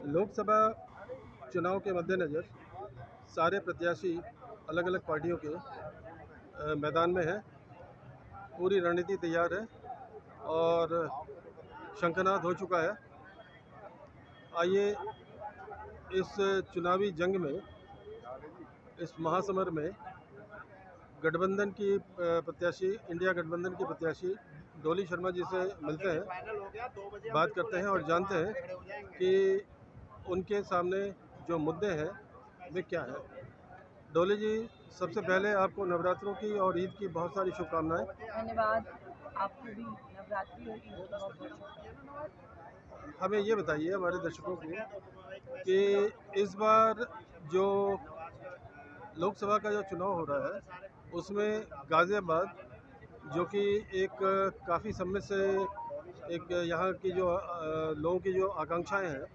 लोकसभा चुनाव के मद्देनज़र सारे प्रत्याशी अलग अलग पार्टियों के मैदान में हैं। पूरी रणनीति तैयार है और शंखनाद हो चुका है। आइए इस चुनावी जंग में, इस महासमर में गठबंधन की प्रत्याशी, इंडिया गठबंधन की प्रत्याशी डोली शर्मा जी से मिलते हैं, बात करते हैं और जानते हैं कि उनके सामने जो मुद्दे हैं वे क्या हैं। डोली जी, सबसे पहले आपको नवरात्रों की और ईद की बहुत सारी शुभकामनाएं। धन्यवाद। आपको भी नवरात्रि और ईद की बहुत बहुत शुभकामनाएं। हमें ये बताइए, हमारे दर्शकों को, कि इस बार जो लोकसभा का जो चुनाव हो रहा है उसमें गाज़ियाबाद, जो कि एक काफ़ी समय से एक यहाँ की जो लोगों की जो आकांक्षाएं हैं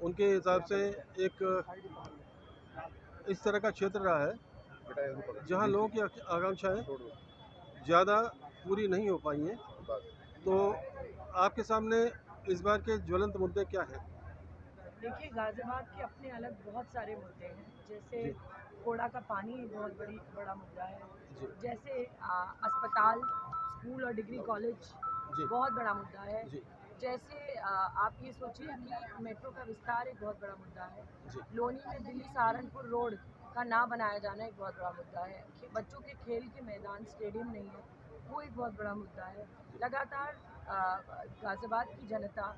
उनके हिसाब से एक इस तरह का क्षेत्र रहा है जहाँ लोगों की आकांक्षाएं ज़्यादा पूरी नहीं हो पाई हैं। तो आपके सामने इस बार के ज्वलंत मुद्दे क्या हैं? देखिए, गाजियाबाद के अपने अलग बहुत सारे मुद्दे हैं। जैसे जी कोड़ा का पानी बहुत बड़ा मुद्दा है। जी जैसे अस्पताल, स्कूल और डिग्री कॉलेज जी बहुत बड़ा मुद्दा है। जी जैसे आप ये सोचिए कि मेट्रो का विस्तार एक बहुत बड़ा मुद्दा है। जी लोनी में दिल्ली सहारनपुर रोड का ना बनाया जाना एक बहुत बड़ा मुद्दा है। बच्चों के खेल के मैदान, स्टेडियम नहीं है, वो एक बहुत बड़ा मुद्दा है। लगातार गाजियाबाद की जनता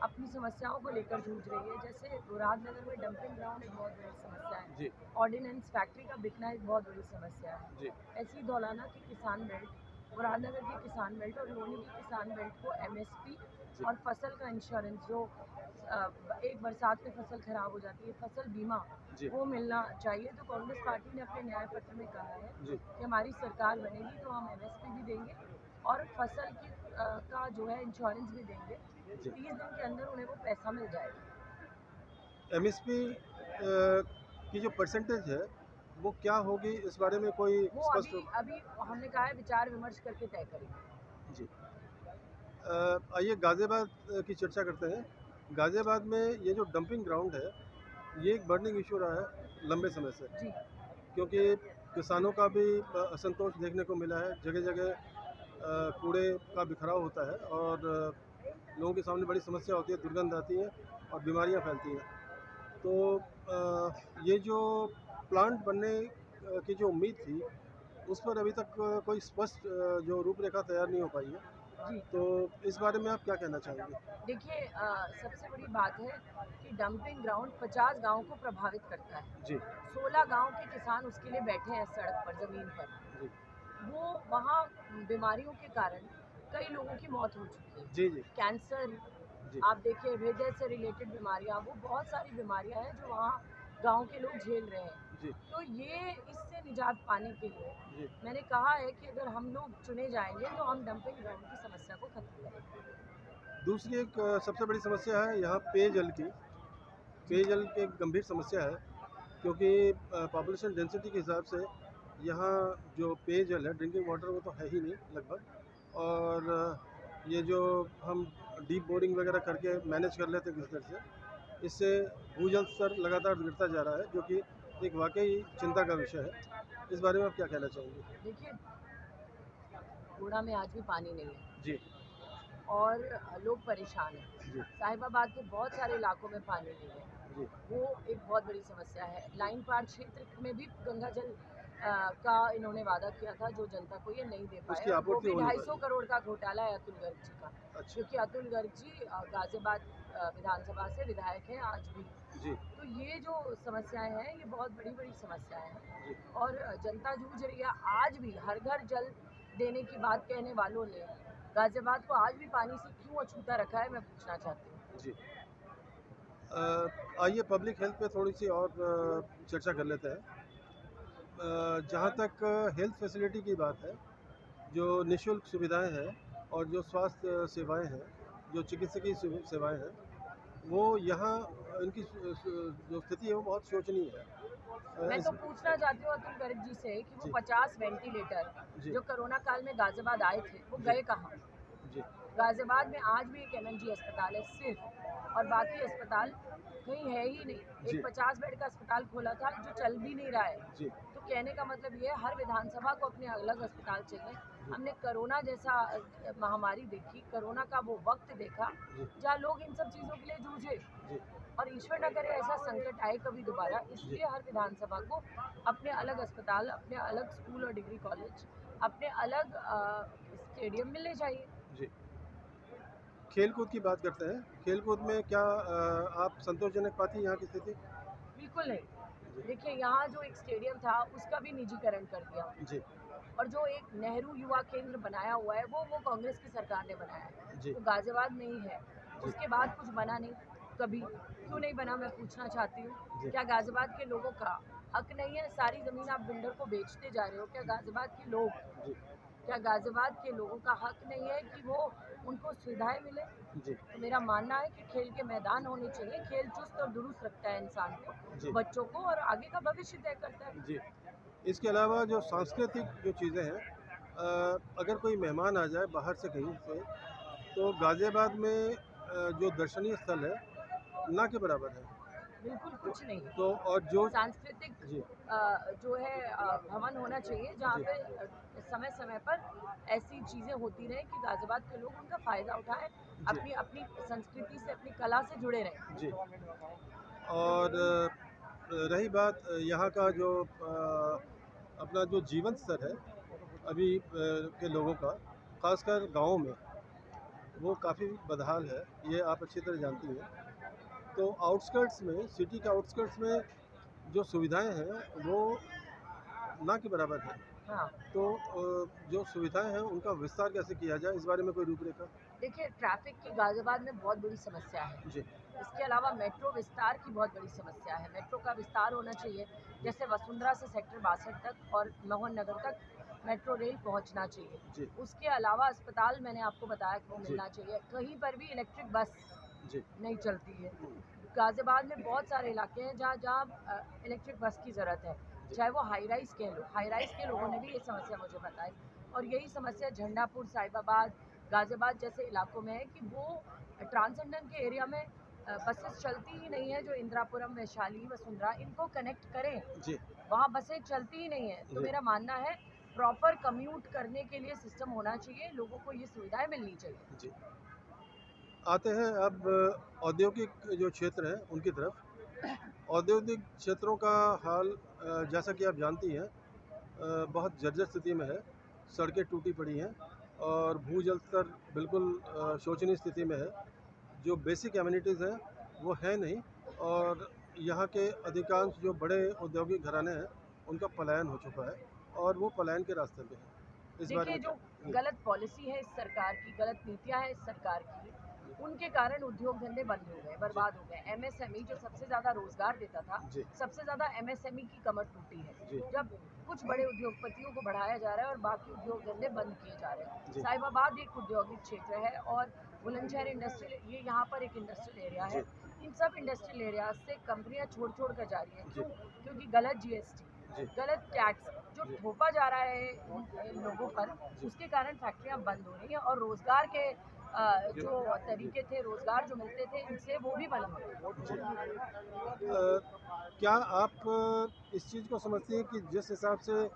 अपनी समस्याओं को लेकर जूझ रही है। जैसे मुरादनगर में डंपिंग ग्राउंड एक बहुत बड़ी समस्या है। जी ऑर्डिनेंस फैक्ट्री का बिकना एक बहुत बड़ी समस्या है। जी ऐसी दौलाना की किसान बेल्ट, मुरादनगर की किसान बेल्ट और लोनी की किसान बेल्ट को एमएसपी जी और फसल का इंश्योरेंस, जो एक बरसात में फसल खराब हो जाती है, फसल बीमा, जी वो मिलना चाहिए। तो कांग्रेस पार्टी ने अपने न्याय पत्र में कहा है जी कि हमारी सरकार बनेगी तो हम एमएसपी भी देंगे और फसल की का जो है इंश्योरेंस भी देंगे। जी 30 दिन के अंदर उन्हें वो पैसा मिल जाएगा। एमएसपी की जो परसेंटेज है वो क्या होगी, इस बारे में कोई वो स्पष्ट अभी अभी हमने कहा है विचार विमर्श करके तय करेंगे। जी। आइए गाज़ियाबाद की चर्चा करते हैं। गाज़ियाबाद में ये जो डंपिंग ग्राउंड है, ये एक बर्निंग इशू रहा है लंबे समय से, जी, क्योंकि किसानों का भी असंतोष देखने को मिला है। जगह जगह कूड़े का बिखराव होता है और लोगों के सामने बड़ी समस्या होती है, दुर्गंध आती है और बीमारियां फैलती हैं। तो ये जो प्लांट बनने की जो उम्मीद थी, उस पर अभी तक कोई स्पष्ट जो रूपरेखा तैयार नहीं हो पाई है। जी। तो इस बारे में आप क्या कहना चाहेंगे? देखिए, सबसे बड़ी बात है कि डंपिंग ग्राउंड 50 गाँव को प्रभावित करता है। जी 16 गाँव के किसान उसके लिए बैठे हैं सड़क पर, ज़मीन पर। जी वो वहाँ बीमारियों के कारण कई लोगों की मौत हो चुकी है। जी जी कैंसर, जी आप देखिए हृदय से रिलेटेड बीमारियाँ, वो बहुत सारी बीमारियाँ हैं जो वहाँ गाँव के लोग झेल रहे हैं। जी तो ये इससे निजात पाने के लिए जी। मैंने कहा है कि अगर हम लोग चुने जाएंगे तो हम डंपिंग ग्राउंड की समस्या को खत्म करेंगे। दूसरी एक सबसे बड़ी समस्या है यहाँ पेयजल की। जी, पेयजल की एक गंभीर समस्या है, क्योंकि पॉपुलेशन डेंसिटी के हिसाब से यहाँ जो पेयजल है, ड्रिंकिंग वाटर, वो तो है ही नहीं लगभग। और ये जो हम डीप बोरिंग वगैरह करके मैनेज कर लेते हैं किसी तरह से, इससे भूजल स्तर लगातार गिरता जा रहा है, जो कि एक वाकई चिंता का विषय है। इस बारे में आप क्या कहना चाहेंगे? देखिए, कूड़ा में आज भी पानी नहीं है जी और लोग परेशान हैं। जी साहिबाबाद के बहुत सारे इलाकों में पानी नहीं है, जी वो एक बहुत बड़ी समस्या है। लाइन पार क्षेत्र में भी गंगा जल का इन्होंने वादा किया था, जो जनता को ये नहीं दे पाए, उसकी और वो आपूर्ति भी हो नहीं पा 250 रही करोड़ का घोटाला है अतुल गर्ग जी का। है। अच्छा। क्योंकि अतुल गर्ग जी गाजियाबाद विधानसभा से विधायक हैं आज भी। जी तो ये जो समस्याएं हैं, ये बहुत बड़ी बड़ी समस्याएं हैं जी और जनता जूझ रही है। आज भी हर घर जल देने की बात कहने वालों ने गाजियाबाद को आज भी पानी से क्यों अछूता रखा है, मैं पूछना चाहती हूँ। जी। आइए पब्लिक हेल्थ पे थोड़ी सी और चर्चा कर लेते हैं। जहाँ तक हेल्थ फैसिलिटी की बात है, जो निःशुल्क सुविधाएं हैं और जो स्वास्थ्य सेवाएं हैं, जो चिकित्सकीय सेवाएं हैं, वो यहाँ इनकी जो स्थिति है वो बहुत शोचनीय है। मैं इस तो पूछना चाहती हूँ अतुल गर्ग जी से कि वो जी 50 वेंटिलेटर जी जो कोरोना काल में गाजियाबाद आए थे, वो जी गए कहाँ? जी गाजियाबाद में आज भी एक एमएमजी अस्पताल है सिर्फ, और बाकी अस्पताल कहीं है ही नहीं। जी। एक 50 बेड का अस्पताल खोला था जो चल भी नहीं रहा है। जी। तो कहने का मतलब ये है हर विधानसभा को अपने अलग अस्पताल चाहिए। हमने कोरोना जैसा महामारी देखी, कोरोना का वो वक्त देखा जी। जहाँ लोग इन सब चीज़ों के लिए जूझे, जी। और ईश्वर न करे ऐसा संकट आए कभी दोबारा। इसलिए हर विधानसभा को अपने अलग अस्पताल, अपने अलग स्कूल और डिग्री कॉलेज, अपने अलग स्टेडियम मिलने चाहिए। जी। खेल-कूद की बात करते हैं। खेल-कूद में क्या आप संतोषजनक पाती हैं यहाँ की स्थिति? बिल्कुल नहीं। जी। देखिए, यहाँ जो एक स्टेडियम था उसका भी निजीकरण कर दिया, जी। और जो एक नेहरू युवा केंद्र बनाया हुआ है वो कांग्रेस की सरकार ने बनाया है। जी। वो गाजियाबाद में ही है। जी। उसके बाद कुछ बना नहीं कभी। क्यों नहीं बना, मैं पूछना चाहती हूँ। जी। क्या गाजियाबाद के लोगों का हक नहीं है? सारी ज़मीन आप बिल्डर को बेचते जा रहे हो। क्या गाजियाबाद के लोग, जी। क्या गाजियाबाद के लोगों का हक नहीं है कि वो उनको सुविधाएं मिले? जी। तो मेरा मानना है कि खेल के मैदान होने चाहिए। खेल चुस्त और दुरुस्त रखता है इंसान को, जी। बच्चों को, और आगे का भविष्य तय करता है। जी। इसके अलावा जो सांस्कृतिक जो चीज़ें हैं, अगर कोई मेहमान आ जाए बाहर से कहीं से, तो गाज़ियाबाद में जो दर्शनीय स्थल है, ना के बराबर है। बिल्कुल तो कुछ नहीं। तो और जो सांस्कृतिक जी। जो है भवन होना चाहिए जहाँ जी। पे समय समय पर ऐसी चीज़ें होती रहें कि गाजियाबाद के लोग उनका फ़ायदा उठाएं, जी। अपनी अपनी संस्कृति से, अपनी कला से जुड़े रहें। जी। और रही बात यहाँ का जो अपना जो जीवन स्तर है अभी के लोगों का, ख़ासकर गाँव में, वो काफ़ी बदहाल है, ये आप अच्छी तरह जानती हैं। तो आउटस्कर्ट्स में, सिटी के आउटस्कर्ट्स में जो सुविधाएं हैं वो ना के बराबर है। हाँ, तो जो सुविधाएं हैं उनका विस्तार कैसे किया जाए, इस बारे में कोई रूपरेखा? देखिए, ट्रैफिक की गाजियाबाद में बहुत बड़ी समस्या है। जी। इसके अलावा मेट्रो विस्तार की बहुत बड़ी समस्या है। मेट्रो का विस्तार होना चाहिए। जैसे वसुंधरा से सेक्टर 62 तक और मोहन नगर तक मेट्रो रेल पहुंचना चाहिए। जी। उसके अलावा अस्पताल मैंने आपको बताया कि वो जी। मिलना चाहिए। कहीं पर भी इलेक्ट्रिक बस जी। नहीं चलती है। गाजियाबाद में बहुत सारे इलाके हैं जहाँ जहाँ इलेक्ट्रिक बस की ज़रूरत है। जी। चाहे वो हाई राइज़ कह लो, हाई राइज़ के लोगों ने भी ये समस्या मुझे बताई, और यही समस्या झंडापुर, साहिबाबाद, गाजियाबाद जैसे इलाकों में है कि वो ट्रांसेंडन के एरिया में बसेस चलती ही नहीं है, जो इंदिरापुरम, वैशाली, वसुंधरा इनको कनेक्ट करें। जी। वहाँ बसें चलती ही नहीं है। तो जी। मेरा मानना है प्रॉपर कम्यूट करने के लिए सिस्टम होना चाहिए, लोगों को ये सुविधाएं मिलनी चाहिए। जी। आते हैं अब औद्योगिक जो क्षेत्र हैं उनकी तरफ। औद्योगिक क्षेत्रों का हाल जैसा कि आप जानती हैं, बहुत जर्जर स्थिति में है। सड़कें टूटी पड़ी हैं और भूजल स्तर बिल्कुल शोचनीय स्थिति में है। जो बेसिक एमिनिटीज़ हैं वो है नहीं, और यहाँ के अधिकांश जो बड़े औद्योगिक घराने हैं उनका पलायन हो चुका है और वो पलायन के रास्ते पे हैं। इस बारे देखिए, में जो क्या? गलत पॉलिसी है इस सरकार की, गलत नीतियां हैं इस सरकार की, उनके कारण उद्योग धंधे बंद हो गए, जी। बर्बाद हो गए। एमएसएमई जो सबसे ज़्यादा रोजगार देता था, जी। सबसे ज़्यादा एमएसएमई की कमर टूटी है। जी। जब कुछ बड़े उद्योगपतियों को बढ़ाया जा रहा है और बाकी उद्योग धंधे बंद किए जा रहे हैं। जी। साहिबाबाद एक औद्योगिक क्षेत्र है, और बुलंदशहर इंडस्ट्रियल, ये यहाँ पर एक इंडस्ट्रियल एरिया जी। है। इन सब इंडस्ट्रियल एरिया से कंपनियां छोड़ कर जा रही हैं। जी। क्यों? क्योंकि गलत जीएसटी, जी। गलत टैक्स जो जी। थोपा जा रहा है इन लोगों पर, जी। उसके कारण फैक्ट्रियां बंद हो रही हैं, और रोजगार के जी। जो जी। तरीके थे, रोजगार जो मिलते थे इनसे, वो भी बंद हो रहे जी। हैं। क्या आप इस चीज़ को समझती हैं कि जिस हिसाब से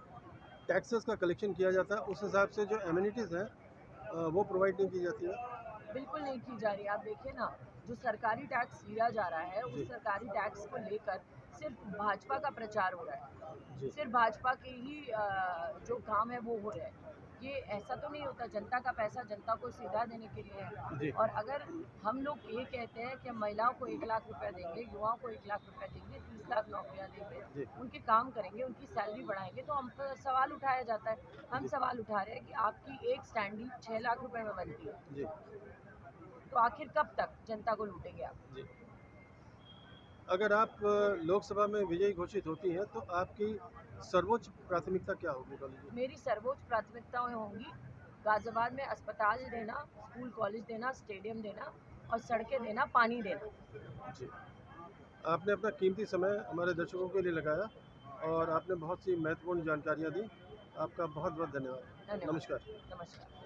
टैक्सेस का कलेक्शन किया जाता है उस हिसाब से जो एमिनिटीज़ हैं वो प्रोवाइड नहीं की जाती है? बिल्कुल नहीं की जा रही। आप देखिए ना, जो सरकारी टैक्स लिया जा रहा है, जी। उस सरकारी टैक्स को लेकर सिर्फ भाजपा का प्रचार हो रहा है। जी। सिर्फ भाजपा के ही जो काम है वो हो रहे हैं। ये ऐसा तो नहीं होता। जनता का पैसा जनता को सीधा देने के लिए है। जी। और अगर हम लोग ये कहते हैं कि हम महिलाओं को 1 लाख रुपया देंगे, युवाओं को 1 लाख रुपया देंगे, 30 लाख नौकरियां देंगे, जी। उनके काम करेंगे, उनकी सैलरी बढ़ाएंगे, तो हम पर सवाल उठाया जाता है। हम जी। सवाल उठा रहे हैं कि आपकी एक स्टैंडी 6 लाख रुपए में बनती है, जी। तो आखिर कब तक जनता को लूटेंगे आप? जी। अगर आप लोकसभा में विजयी घोषित होती हैं तो आपकी सर्वोच्च प्राथमिकता क्या होगी कॉलेज मेरी सर्वोच्च प्राथमिकताएं होंगी गाजियाबाद में अस्पताल देना, स्कूल कॉलेज देना, स्टेडियम देना, और सड़कें देना, पानी देना। में? जी। आपने अपना कीमती समय हमारे दर्शकों के लिए लगाया और आपने बहुत सी महत्वपूर्ण जानकारियाँ दी। आपका बहुत बहुत धन्यवाद। धन्यवाद। नमस्कार। नमस्कार।